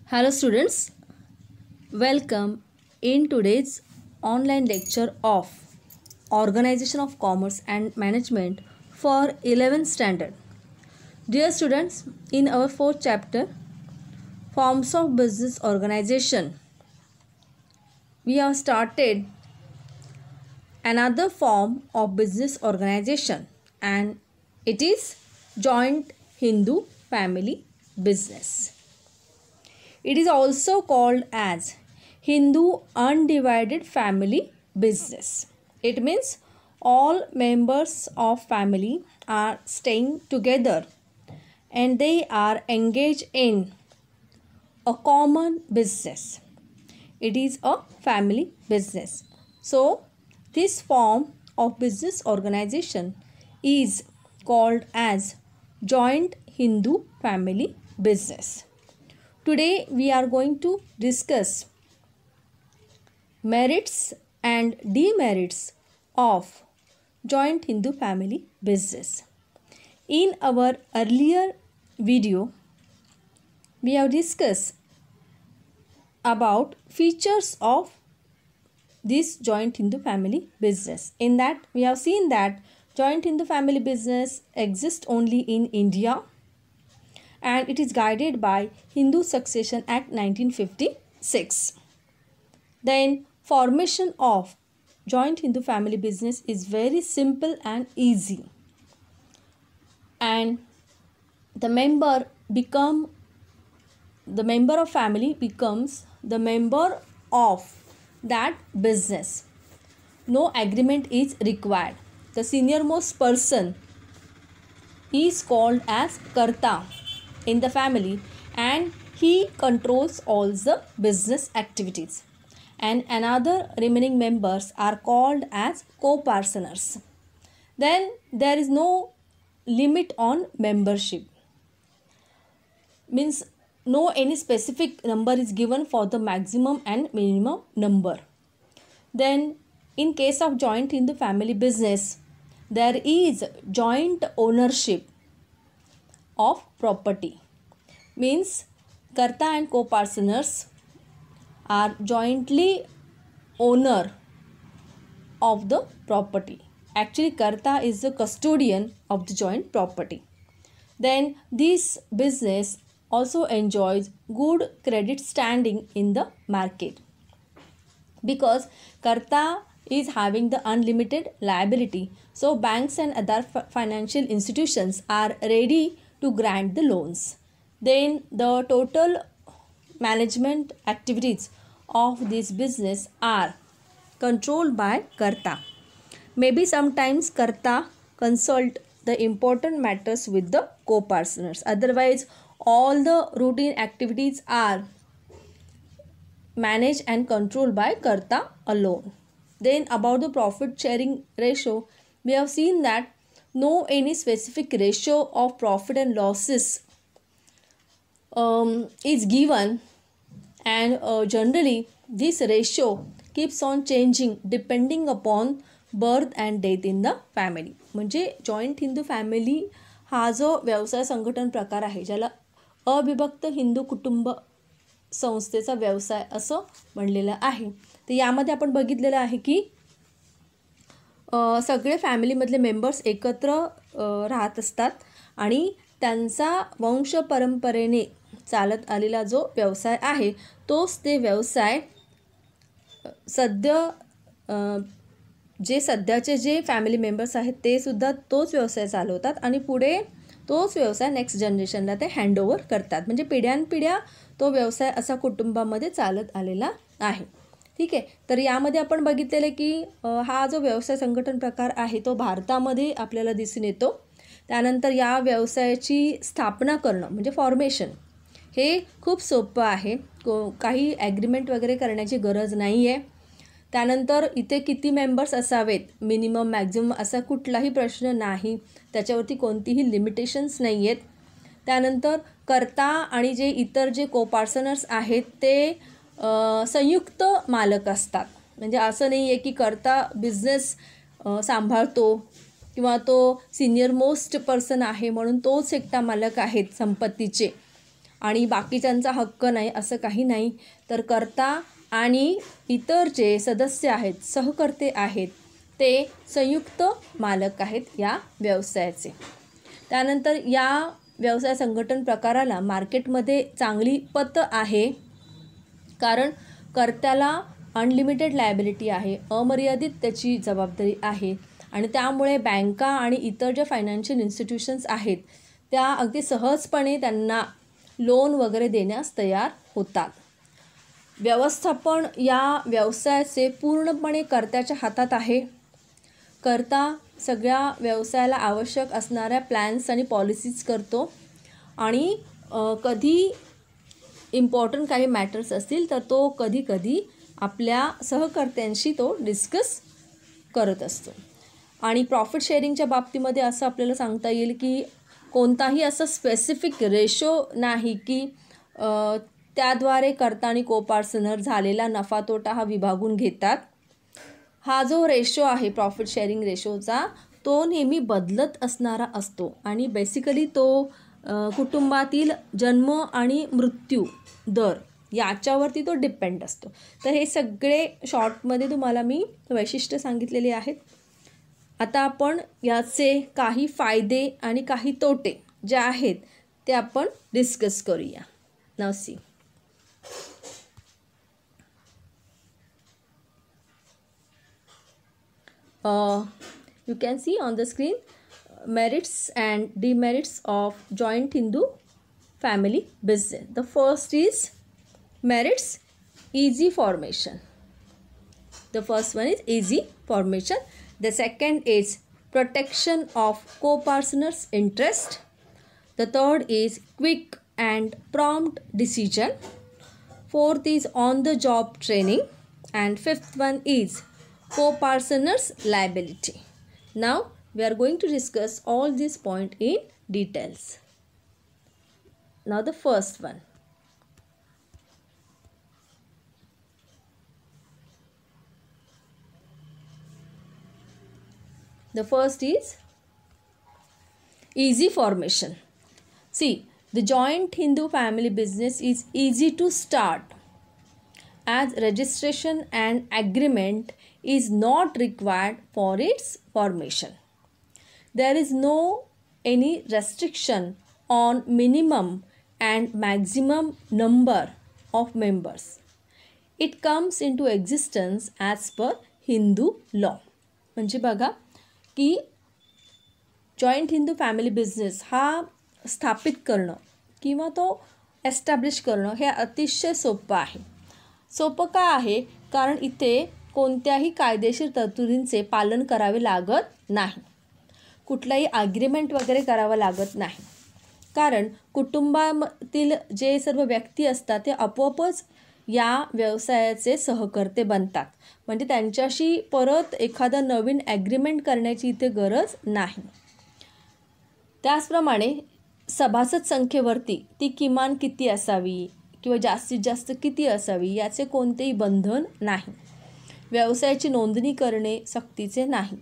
Hello students, welcome in today's online lecture of Organization of Commerce and Management for 11th standard. Dear students, in our fourth chapter, Forms of Business Organization, we have started another form of business organization and it is Joint Hindu Family Business. It is also called as Hindu Undivided Family Business. It means all members of family are staying together and they are engaged in a common business. It is a family business. So, this form of business organization is called as Joint Hindu Family Business. Today we are going to discuss merits and demerits of Joint Hindu Family Business. In our earlier video, we have discussed about features of this Joint Hindu Family Business. In that, we have seen that Joint Hindu Family Business exists only in India and it is guided by Hindu Succession Act 1956. Then formation of Joint Hindu Family Business is very simple and easy. And the member of family becomes the member of that business. No agreement is required. The senior-most person is called as Karta in the family and he controls all the business activities, and another remaining members are called as co-partners. Then there is no limit on membership, means no any specific number is given for the maximum and minimum number. Then in case of Joint Hindu Family Business, there is joint ownership of property, means Karta and co-partners are jointly owner of the property. Actually, Karta is the custodian of the joint property. Then this business also enjoys good credit standing in the market because Karta is having the unlimited liability. So banks and other financial institutions are ready to grant the loans. Then the total management activities of this business are controlled by Karta. Maybe sometimes Karta consult the important matters with the co-partners. Otherwise, all the routine activities are managed and controlled by Karta alone. Then about the profit sharing ratio, we have seen that no any specific ratio of profit and losses is given, and generally this ratio keeps on changing depending upon birth and death in the family. म्हणजे joint Hindu family हा जो व्यवसाय संघटन प्रकार आहे ज्याला अविभक्त हिंदू कुटुंब संस्थेचा व्यवसाय असं म्हणलेलं आहे. तर यामध्ये आपण बघितलेलं आहे की सगळे फॅमिलीमधले मेंबर्स एकत्र राहत असतात आणि त्यांचा वंश परंपरेने चालत आलेला जो व्यवसाय आहे तोच ते व्यवसाय सध्याचे जे फॅमिली मेंबर्स आहेत ते सुद्धा तोच व्यवसाय चालवतात आणि पुढे तोच व्यवसाय नेक्स्ट जनरेशनला ते हँडओव्हर करतात. म्हणजे पिढ्यानपिढ्या तो व्यवसाय असा कुटुंबामध्ये चालत आलेला आहे. ठीक आहे. तर यामध्ये आपण बघितलेलं की हा जो व्यवसाय संघटन प्रकार आहे तो भारतामध्ये आपल्याला दिसून येतो. त्यानंतर या व्यवसायाची स्थापना करणं म्हणजे फॉर्मेशन हे खूप सोपं आहे. काही ॲग्रीमेंट वगैरे करण्याची गरज नाही आहे. त्यानंतर इथे किती मेंबर्स असावेत, मिनिमम मॅक्झिमम असा कुठलाही प्रश्न नाही, त्याच्यावरती कोणतीही लिमिटेशन्स नाही आहेत. त्यानंतर कर्ता आणि जे इतर जे को-पार्टनर्स आहेत ते संयुक्त मालक असतात. म्हणजे असं नाही आहे की कर्ता बिझनेस सांभाळतो किंवा तो सिनियर मोस्ट पर्सन आहे म्हणून तोच एकटा मालक आहेत संपत्तीचे आणि बाकीच्यांचा हक्क नाही असं काही नाही. तर कर्ता आणि इतर जे सदस्य आहेत, सहकर्ते आहेत, ते संयुक्त मालक आहेत या व्यवसायाचे. त्यानंतर या व्यवसाय संघटन प्रकाराला मार्केटमध्ये चांगली पत आहे, कारण कर्त्याला अनलिमिटेड लायबिलिटी आहे, अमर्यादित त्याची जबाबदारी आहे आणि त्यामुळे बँका आणि इतर ज्या फायनान्शियल इन्स्टिट्यूशन्स आहेत त्या अगदी सहजपणे त्यांना लोन वगैरे देण्यास तयार होतात. व्यवस्थापन या व्यवसायाचे पूर्णपणे कर्त्याच्या हातात आहे. कर्ता सगळ्या व्यवसायाला आवश्यक असणाऱ्या प्लॅन्स आणि पॉलिसीज करतो आणि कधी इम्पॉर्टंट काही मॅटर्स असतील तर तो कधी आपल्या सहकर्त्यांशी तो डिस्कस करत असतो. आणि प्रॉफिट शेअरिंगच्या बाबतीमध्ये असं आपल्याला सांगता येईल की कोणताही असं स्पेसिफिक रेशो नाही की त्याद्वारे कर्ता आणि कोपार्टनर झालेला नफा तोटा हा विभागून घेतात. हा जो रेशो आहे प्रॉफिट शेअरिंग रेशोचा, तो नेहमी बदलत असणारा असतो आणि बेसिकली तो कुटुंबातील जन्म आणि मृत्यू दर याच्यावरती तो डिपेंड असतो. तर हे सगळे शॉर्टमध्ये तुम्हाला मी वैशिष्ट्य सांगितलेले आहेत. आता आपण याचे काही फायदे आणि काही तोटे जे आहेत ते आपण डिस्कस करूया. नाव C. You can see on the screen merits and demerits of joint Hindu family business. The first is merits, easy formation. The first one is easy formation. The second is protection of co-partners' interest. The third is quick and prompt decision. Fourth is on-the-job training. And fifth one is co-partners' liability. Now we are going to discuss all these points in details. Now the first one. The first is easy formation. See, the joint Hindu family business is easy to start as registration and agreement is not required for its formation. There is no any restriction on minimum and maximum number of members. It comes into existence as per Hindu law. म्हणजे बघा की joint Hindu family business हा स्थापित करणं किंवा तो establish करणं हे अतिशय सोपं आहे. सोपं का आहे? कारण इथे कोणत्याही कायदेशीर तरतुदींचे पालन करावे लागत नाही, कुठलाही ॲग्रीमेंट वगैरे करावं लागत नाही. कारण कुटुंबातील जे सर्व व्यक्ती असतात ते आपोआपच या व्यवसायाचे सहकर्ते बनतात. म्हणजे त्यांच्याशी परत एखादा नवीन ॲग्रीमेंट करण्याची इथे गरज नाही. त्याचप्रमाणे सभासद संख्येवरती ती किमान किती असावी किंवा जास्तीत जास्त किती असावी याचे कोणतेही बंधन नाही. व्यवसायाची नोंदणी करणे सक्तीचे नाही.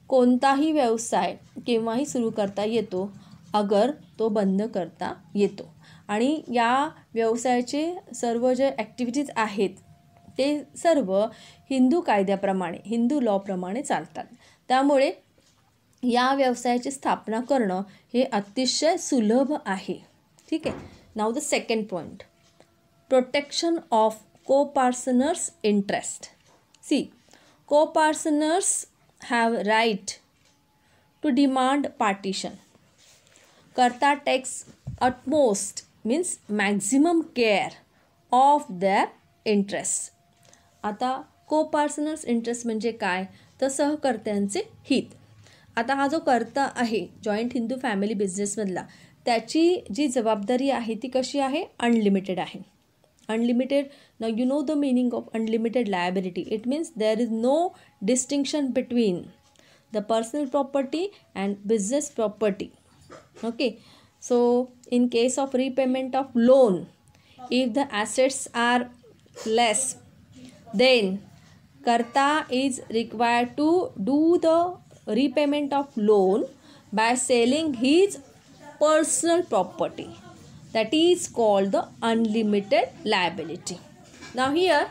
कोणताही व्यवसाय केव्हाही सुरू करता येतो, अगर तो बंद करता येतो. आणि या व्यवसायाचे सर्व जे ॲक्टिव्हिटीज आहेत ते सर्व हिंदू कायद्याप्रमाणे, हिंदू लॉप्रमाणे चालतात. त्यामुळे या व्यवसायाची स्थापना करणं हे अतिशय सुलभ आहे. ठीक आहे. नाव the second point, protection of co-partners' interest. See, co-partners have right to demand partition. Karta takes utmost means maximum care of their interests. आता co-partners interest म्हणजे काय? तर सहकर्त्यांचे हित. आता हा जो कर्ता आहे जॉईंट हिंदू फॅमिली बिझनेसमधला, त्याची जी जबाबदारी आहे ती कशी आहे? अनलिमिटेड आहे. Unlimited, now you know the meaning of unlimited liability. It means there is no distinction between the personal property and business property. Okay, so in case of repayment of loan, if the assets are less, then karta is required to do the repayment of loan by selling his personal property. that is called the unlimited liability. Now here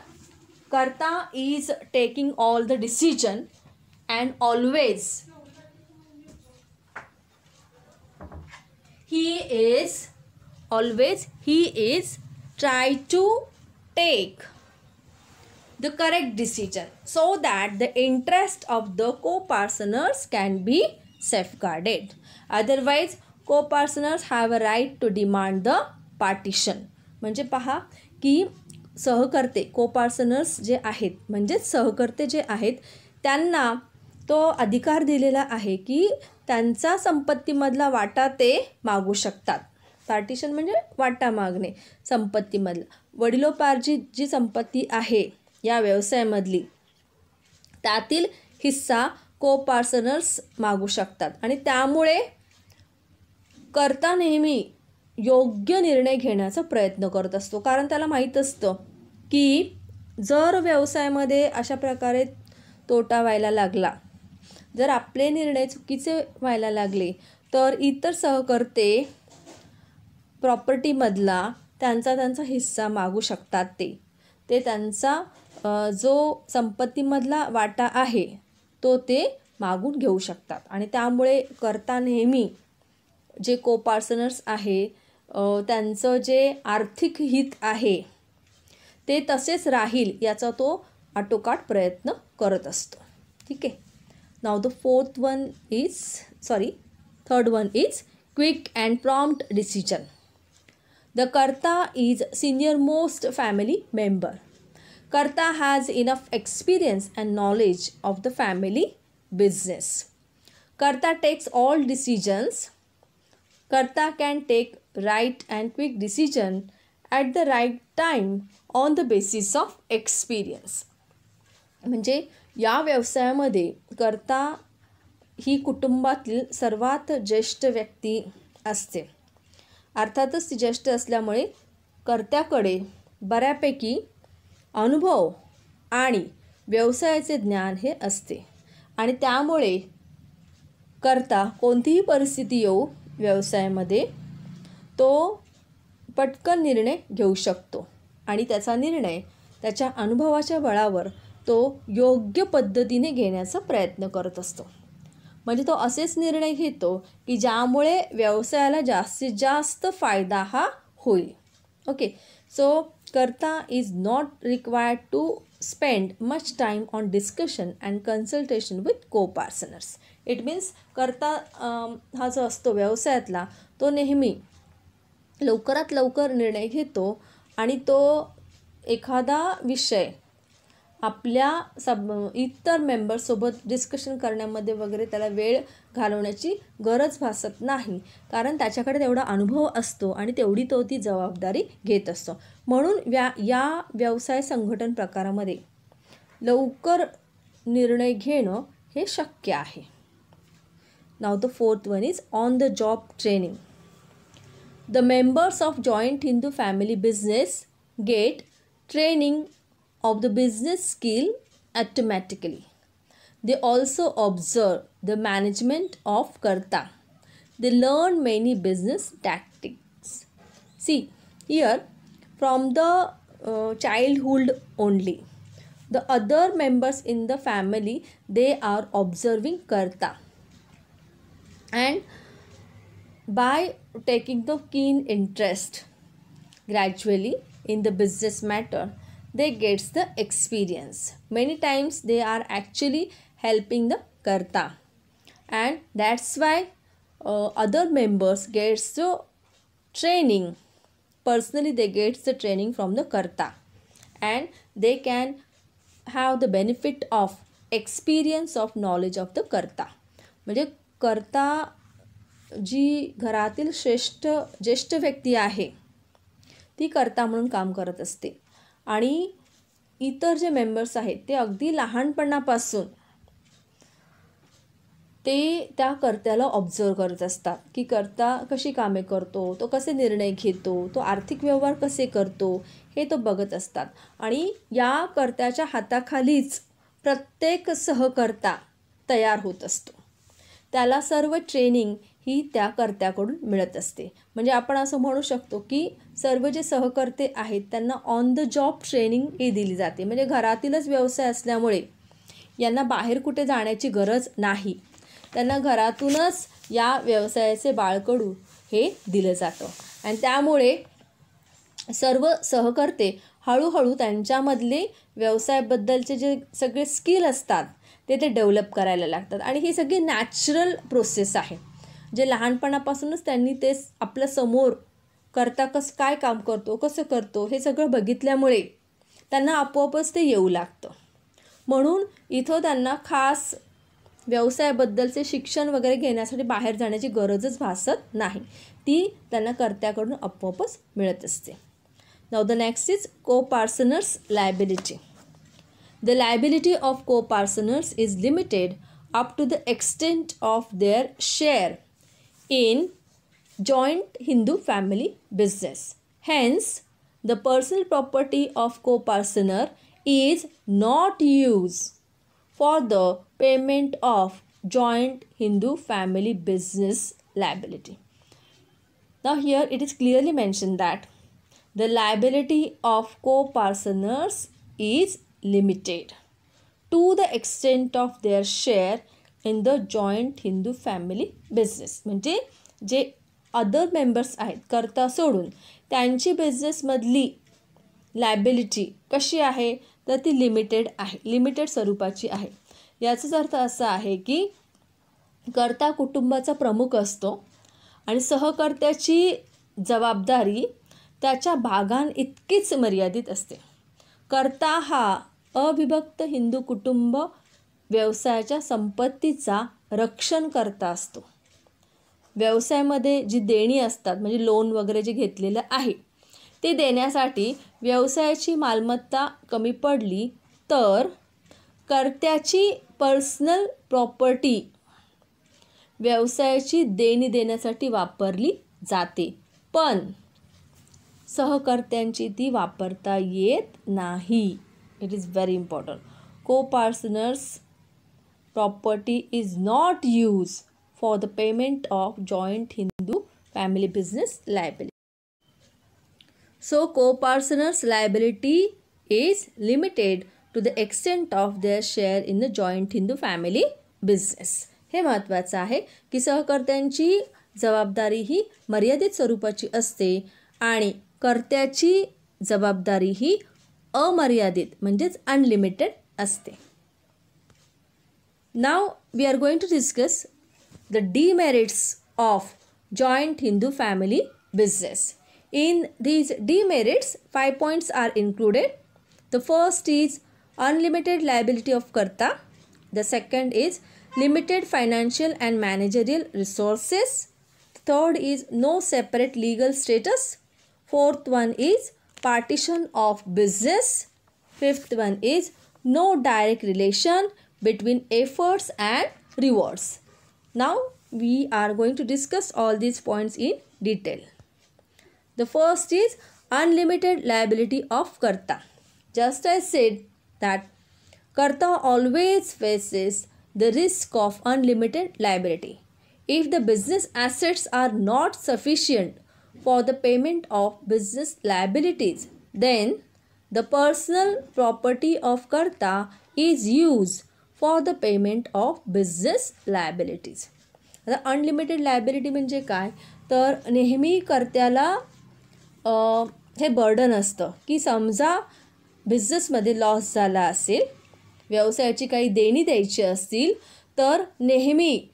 karta is taking all the decision and always he is try to take the correct decision so that the interest of the co-partners can be safeguarded. Otherwise co-partners have a right to demand the partition. म्हणजे पहा की सहकर्ते को-पार्टनर्स जे आहेत म्हणजेच सहकर्ते जे आहेत त्यांना तो अधिकार दिलेला आहे की त्यांचा संपत्तीमधला वाटा ते मागू शकतात. पार्टिशन म्हणजे वाटा मागणे संपत्तीमधला. वडिलोपार्जित जी संपत्ती आहे या व्यवसायामधली त्यातील हिस्सा को-पार्टनर्स मागू शकतात आणि त्यामुळे कर्ता नेहमी योग्य निर्णय घेण्याचा प्रयत्न करत असतो. कारण त्याला माहीत असतं की जर व्यवसायामध्ये अशा प्रकारे तोटा व्हायला लागला, जर आपले निर्णय चुकीचे व्हायला लागले तर इतर सहकर्ते प्रॉपर्टीमधला त्यांचा हिस्सा मागू शकतात. ते त्यांचा जो संपत्तीमधला वाटा आहे तो ते मागून घेऊ शकतात आणि त्यामुळे कर्ता नेहमी जे को-पार्टनर्स आहे त्यांचं जे आर्थिक हित आहे ते तसेच राहील याचा तो आटोकाट प्रयत्न करत असतो. ठीक आहे. Now the third one is quick and prompt decision. The karta is senior most family member. Karta has enough experience and knowledge of the family business. Karta takes all decisions. Karta can take right and quick decision at the right time on the basis of experience. म्हणजे या व्यवसायामध्ये कर्ता ही कुटुंबातील सर्वात ज्येष्ठ व्यक्ती असते. अर्थातच ती ज्येष्ठ असल्यामुळे कर्त्याकडे बऱ्यापैकी अनुभव आणि व्यवसायाचे ज्ञान हे असते आणि त्यामुळे कर्ता कोणतीही परिस्थिती येऊ व्यवसायामध्ये तो पटकन निर्णय घेऊ शकतो आणि त्याचा निर्णय त्याच्या अनुभवाच्या बळावर तो योग्य पद्धतीने घेण्याचा प्रयत्न करत असतो. म्हणजे तो असेच निर्णय घेतो की ज्यामुळे व्यवसायाला जास्तीत जास्त फायदा हा होईल. Okay. So Karta is not required to spend much time on discussion and consultation with co-partners. It means कर्ता हा जो असतो व्यवसायातला तो नेहमी लवकरात लवकर निर्णय घेतो आणि तो एखादा विषय आपल्या इतर मेंबर्ससोबत डिस्कशन करण्यामध्ये वगैरे त्याला वेळ घालवण्याची गरज भासत नाही. कारण त्याच्याकडे तेवढा अनुभव असतो आणि तेवढी तो ती जबाबदारी घेत असतो. म्हणून या व्यवसाय संघटन प्रकारामध्ये लवकर निर्णय घेणं हे शक्य आहे. Now the fourth one is on the job training. The members of joint Hindu family business get training of the business skill automatically. They also observe the management of Karta. They learn many business tactics. See here, from the childhood only, the other members in the family, they are observing Karta, and by taking the keen interest gradually in the business matter, they gets the experience. Many times they are actually helping the Karta, and that's why other members gets the training. Personally they gets the training from the Karta and they can have the benefit of experience of knowledge of the Karta. म्हणजे कर्ता जी घरातील ज्येष्ठ व्यक्ती आहे ती कर्ता म्हणून काम करत असते आणि इतर जे मेंबर्स आहेत ते अगदी लहानपणापासून ते त्या कर्त्याला ऑब्झर्व करत असतात की कर्ता कशी कामे करतो, तो कसे निर्णय घेतो, तो आर्थिक व्यवहार कसे करतो हे तो बघत असतात. आणि या कर्त्याच्या हाताखालीच प्रत्येक सहकर्ता तयार होत असतो. त्याला सर्व ट्रेनिंग ही त्या कर्त्याकडून मिळत असते. म्हणजे आपण असं म्हणू शकतो की सर्व जे सहकर्ते आहेत त्यांना ऑन द जॉब ट्रेनिंग ही दिली जाते. म्हणजे घरातीलच व्यवसाय असल्यामुळे यांना बाहेर कुठे जाण्याची गरज नाही. त्यांना घरातूनच या व्यवसायाचे बाळकडू हे दिलं जातं आणि त्यामुळे सर्व सहकर्ते हळूहळू त्यांच्यामधले व्यवसायाबद्दलचे जे सगळे स्किल असतात ते डेव्हलप करायला लागतात. आणि ही सगळी नॅचरल प्रोसेस आहे. जे लहानपणापासूनच त्यांनी ते आपल्या समोर करता काय काम करतो, कसं करतो हे सगळं बघितल्यामुळे त्यांना आपोआपच ते येऊ लागतं. म्हणून इथं त्यांना खास व्यवसायाबद्दलचे शिक्षण वगैरे घेण्यासाठी बाहेर जाण्याची गरजच भासत नाही. ती त्यांना कर्त्याकडून आपोआपच मिळत असते. Now the next is co-partners liability. The liability of co-partners is limited up to the extent of their share in joint Hindu family business. Hence, the personal property of co-partner is not used for the payment of joint Hindu family business liability. Now here it is clearly mentioned that the liability of co-partners is limited to the extent of their share in the joint Hindu family business. म्हणजे जे other members आहेत कर्ता सोडून त्यांची बिझनेसमधली liability कशी आहे तर ती लिमिटेड आहे, लिमिटेड स्वरूपाची आहे. याचाच अर्थ असा आहे की कर्ता कुटुंबाचा प्रमुख असतो आणि सहकर्त्याची जबाबदारी त्याच्या भागांइतकीच मर्यादित असते. कर्ता हा अविभक्त हिंदू कुटुंब व्यवसायाच्या संपत्तीचा रक्षणकर्ता असतो. व्यवसायामध्ये जी देणी असतात म्हणजे लोन वगैरे जे घेतलेलं आहे ते देण्यासाठी व्यवसायाची मालमत्ता कमी पडली तर कर्त्याची पर्सनल प्रॉपर्टी व्यवसायाची देणी देण्यासाठी वापरली जाते, पण सहकर्त्यांची ती वापरता येत नाही. It is very important. co-partners property is not used for the payment of joint Hindu family business liability. So co-partners liability is limited to the extent of their share in the joint Hindu family business. हे महत्त्वाचं आहे की सहकर्त्यांची जबाबदारी ही मर्यादित स्वरूपाची असते आणि कर्त्याची जबाबदारी ही अमर्यादित म्हणजेच अनलिमिटेड असते. Now we are going to discuss the demerits of joint Hindu family business. In these demerits, 5 points are included. The first is unlimited liability of karta. The second is limited financial and managerial resources. The third is no separate legal status. Fourth one is partition of business. Fifth one is no direct relation between efforts and rewards. Now we are going to discuss all these points in detail. The first is unlimited liability of karta. Just as said that karta always faces the risk of unlimited liability. If the business assets are not sufficient for the payment of business liabilities, then the personal property of karta is used for the payment of business liabilities. आता unlimited liability म्हणजे काय तर नेहमी कर्त्याला हे burden असतं की समजा बिझनेसमध्ये लॉस झाला असेल, व्यवसायाची काही देणी द्यायची असतील तर नेहमी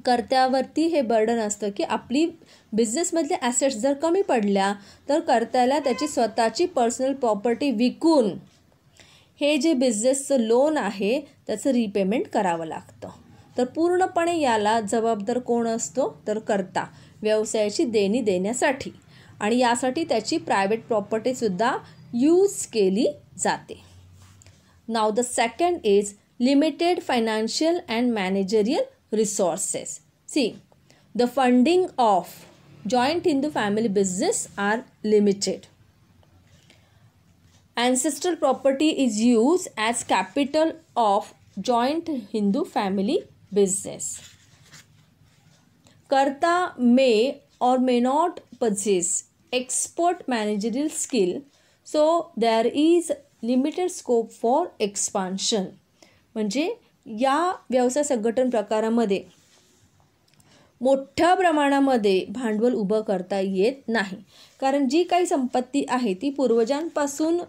कर्त्यावरती हे बर्डन असतं की आपली बिझनेसमधले ॲसेट्स जर कमी पडल्या तर कर्त्याला त्याची स्वतःची पर्सनल प्रॉपर्टी विकून हे जे बिझनेसचं लोन आहे त्याचं रिपेमेंट करावं लागतं. तर पूर्णपणे याला जबाबदार कोण असतो तर कर्ता व्यवसायाची देणी देण्यासाठी आणि यासाठी त्याची प्रायव्हेट प्रॉपर्टीसुद्धा यूज केली जाते. नाव the second is limited financial and managerial resources. See, the funding of joint Hindu family business are limited. Ancestral property is used as capital of joint Hindu family business. Karta may or may not possess expert managerial skill, so there is limited scope for expansion. म्हणजे या व्यवसाय संघटन प्रकारामध्ये मोठ्या प्रमाणामध्ये भांडवल उभं करता येत नाही, कारण जी काही संपत्ती आहे ती पूर्वजांपासून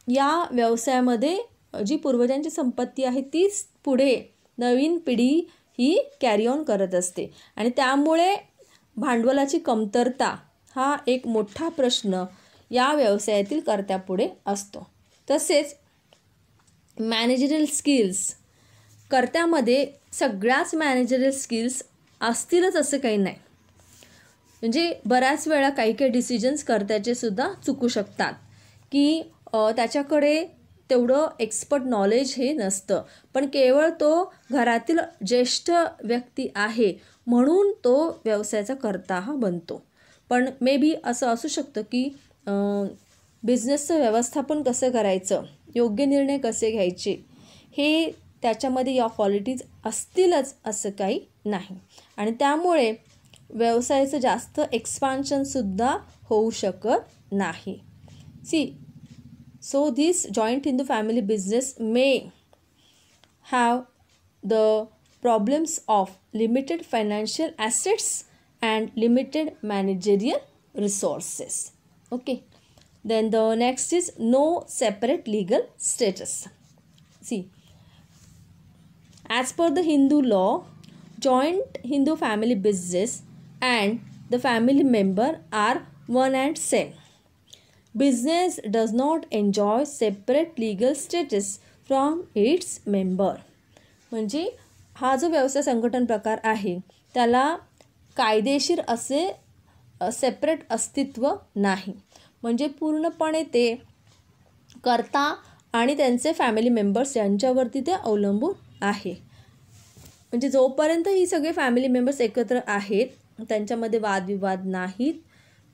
या व्यवसायामध्ये जी पूर्वजांची संपत्ती आहे तीच पुढे नवीन पिढी ही कॅरी ऑन करत असते, आणि त्यामुळे भांडवलाची कमतरता हा एक मोठा प्रश्न या व्यवसायातील कर्त्यापुढे असतो. तसेच मॅनेजरियल स्किल्स, कर्त्यामध्ये सगळ्याच मॅनेजरियल स्किल्स असतीलच असं काही नाही. म्हणजे बऱ्याच वेळा काही काही डिसिजन्स कर्त्याचे सुद्धा चुकू शकतात की त्याच्याकडे तेवढं एक्सपर्ट नॉलेज हे नसतं, पण केवळ तो घरातील ज्येष्ठ व्यक्ती आहे म्हणून तो व्यवसायाचा कर्ता हा बनतो. पण मे बी असं असू शकतं की बिझनेसचं व्यवस्थापन कसं करायचं, योग्य निर्णय कसे घ्यायचे, हे त्याच्यामध्ये या क्वालिटीज असतीलच असं काही नाही, आणि त्यामुळे व्यवसायाचं जास्त एक्सपान्शनसुद्धा होऊ शकत नाही. So this joint Hindu family business may have the problems of limited financial assets and limited managerial resources. Okay. Then the next is no separate legal status. See, as per the Hindu law, joint Hindu family business and the family member are one and same. Business does not enjoy separate legal status from its member. म्हणजे हा जो व्यवसाय संघटन प्रकार आहे त्याला कायदेशीर असे सेपरेट अस्तित्व नाही. म्हणजे पूर्णपणे ते कर्ता आणि त्यांचे फॅमिली मेंबर्स यांच्यावरती ते अवलंबून आहे. म्हणजे जोपर्यंत ही सगळे फॅमिली मेंबर्स एकत्र आहेत, त्यांच्यामध्ये वादविवाद नाहीत,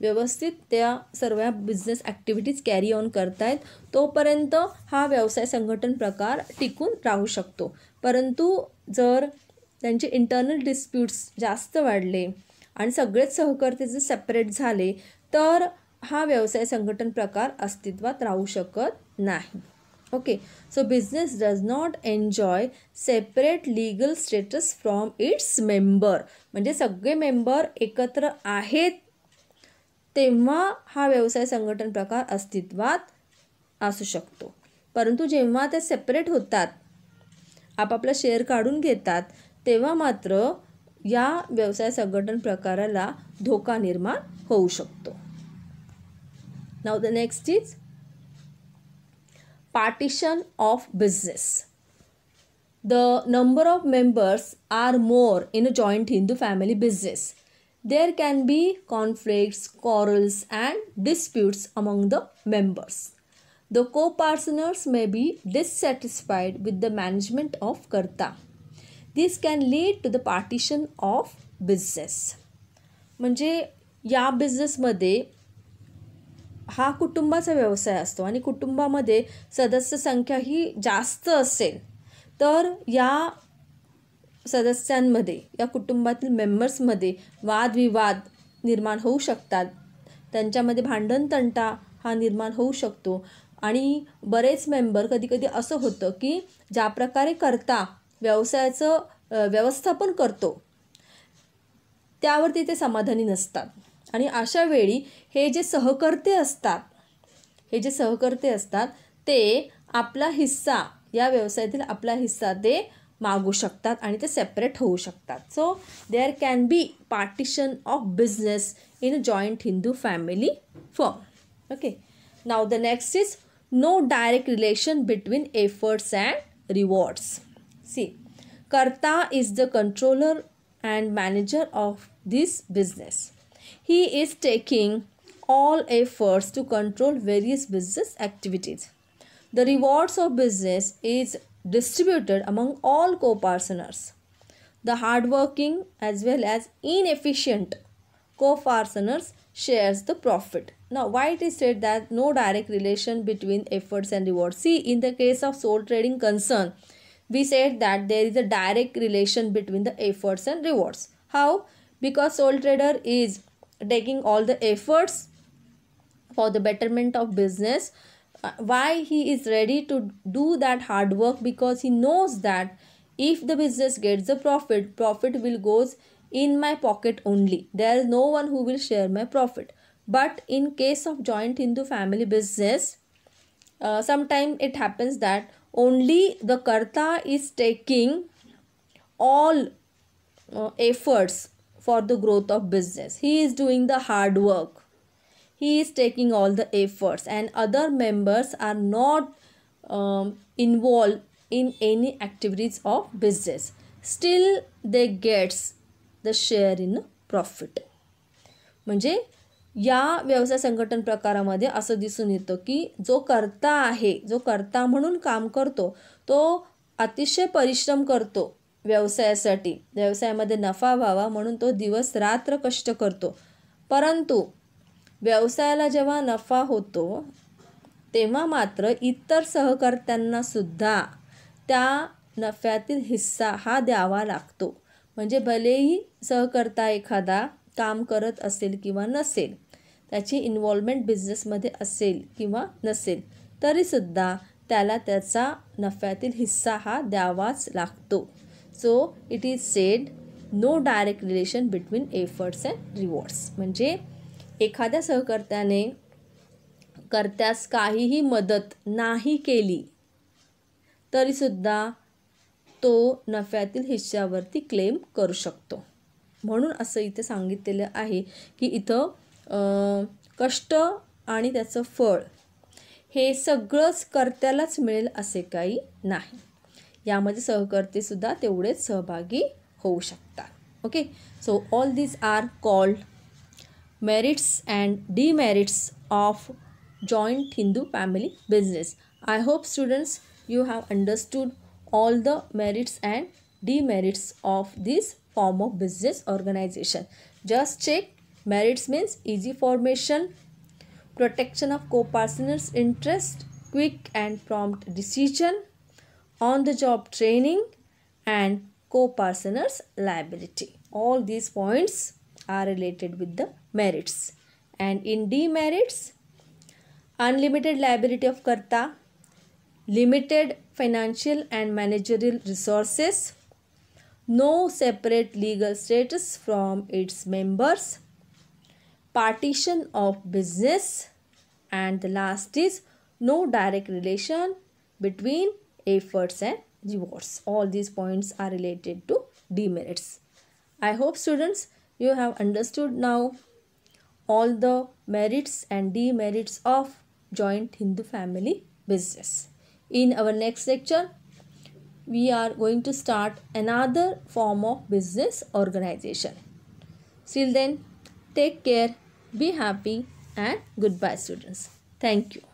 व्यवस्थित त्या सर्व बिझनेस ॲक्टिव्हिटीज कॅरी ऑन करतायत, तोपर्यंत हा व्यवसाय संघटन प्रकार टिकून राहू शकतो. परंतु जर त्यांचे इंटरनल डिस्प्यूट्स जास्त वाढले आणि सगळेच सहकर्ते जर सेपरेट झाले तर हा व्यवसाय संघटन प्रकार अस्तित्वात राहू शकत नाही. Okay, so business does not enjoy separate legal status from its member. म्हणजे सगळे मेंबर एकत्र आहेत तेव्हा हा व्यवसाय संघटन प्रकार अस्तित्वात असू शकतो. परंतु जेव्हा ते सेपरेट होतात, आपापला शेअर काढून घेतात, तेव्हा मात्र या व्यवसाय संघटन प्रकाराला धोका निर्माण होऊ शकतो. Now the next is partition of business. The number of members are more in a joint Hindu family business. There can be conflicts, quarrels and disputes among the members. The co-partners may be dissatisfied with the management of Karta. This can lead to the partition of business. म्हणजे या बिझनेसमध्ये हा कुटुंबाचा व्यवसाय असतो आणि कुटुंबामध्ये सदस्य संख्या ही जास्त असेल तर या सदस्यांमध्ये, या कुटुंबातील मेंबर्समध्ये वादविवाद निर्माण होऊ शकतात, त्यांच्यामध्ये भांडणतंटा हा निर्माण होऊ शकतो. आणि बरेच मेंबर कधीकधी असं होतं की ज्या प्रकारे कर्ता व्यवसायाचं व्यवस्थापन करतो त्यावरती ते समाधानी नसतात, आणि अशा वेळी हे जे सहकर्ते असतात ते आपला हिस्सा, या व्यवसायातील आपला हिस्सा ते मागू शकतात आणि ते सेपरेट होऊ शकतात. So there can be partition of business in a joint Hindu family firm. Okay, now the next is no direct relation between efforts and rewards. See, karta is the controller and manager of this business. He is taking all efforts to control various business activities. The rewards of business is distributed among all co-partners. The hardworking as well as inefficient co-partners shares the profit. Now, why it is said that no direct relation between efforts and rewards? See, in the case of sole trading concern, we said that there is a direct relation between the efforts and rewards. How? Because sole trader is taking all the efforts for the betterment of business. Why he is ready to do that hard work? Because he knows that if the business gets the profit will goes in my pocket only. There is no one who will share my profit. But in case of joint Hindu family business, sometimes it happens that only the karta is taking all efforts for the growth of business. He is doing the hard work. He is taking all the efforts, and other members are not involved in any activities of business. Still they gets the share in profit. म्हणजे या व्यवसाय संघटन प्रकारामध्ये असं दिसून येतं की जो कर्ता आहे, जो कर्ता म्हणून काम करतो, तो अतिशय परिश्रम करतो व्यवसायासाठी. व्यवसायामध्ये नफा व्हावा म्हणून तो दिवस रात्र कष्ट करतो. परंतु व्यवसायाला जेव्हा नफा होतो तेव्हा मात्र इतर सहकर्त्यांना सुद्धा त्या नफ्यातील हिस्सा हा द्यावा लागतो. म्हणजे भलेही सहकर्ता एखादा काम करत असेल किंवा नसेल, त्याची इन्व्हॉल्वमेंट बिझनेसमध्ये असेल किंवा नसेल, तरीसुद्धा त्याला त्याचा नफ्यातील हिस्सा हा द्यावाच लागतो. So it is said no direct relation between efforts and rewards. म्हणजे एखाद्या सहकर्त्याने कर्त्यास काहीही मदत नाही केली तरीसुद्धा तो नफ्यातील हिश्श्यावरती क्लेम करू शकतो. म्हणून असं इथे सांगितलेलं आहे की इथं कष्ट आणि त्याचं फळ हे सगळंच कर्त्यालाच मिळेल असे काही नाही. यामध्ये सहकर्तेसुद्धा तेवढेच सहभागी होऊ शकतात. Okay, so all these are called merits and demerits of joint Hindu family business. I hope students you have understood all the merits and demerits of this form of business organization. Just check. Merits means easy formation, protection of co-partners' interest, quick and prompt decision, on the job training, and co-partners' liability. All these points are related with the merits. And in demerits, unlimited liability of karta, limited financial and managerial resources, no separate legal status from its members, partition of business, and the last is no direct relation between efforts and rewards. All these points are related to demerits. I hope students you have understood now all the merits and demerits of joint Hindu family business. In our next lecture, we are going to start another form of business organization. Till then, take care, be happy, and goodbye students. Thank you.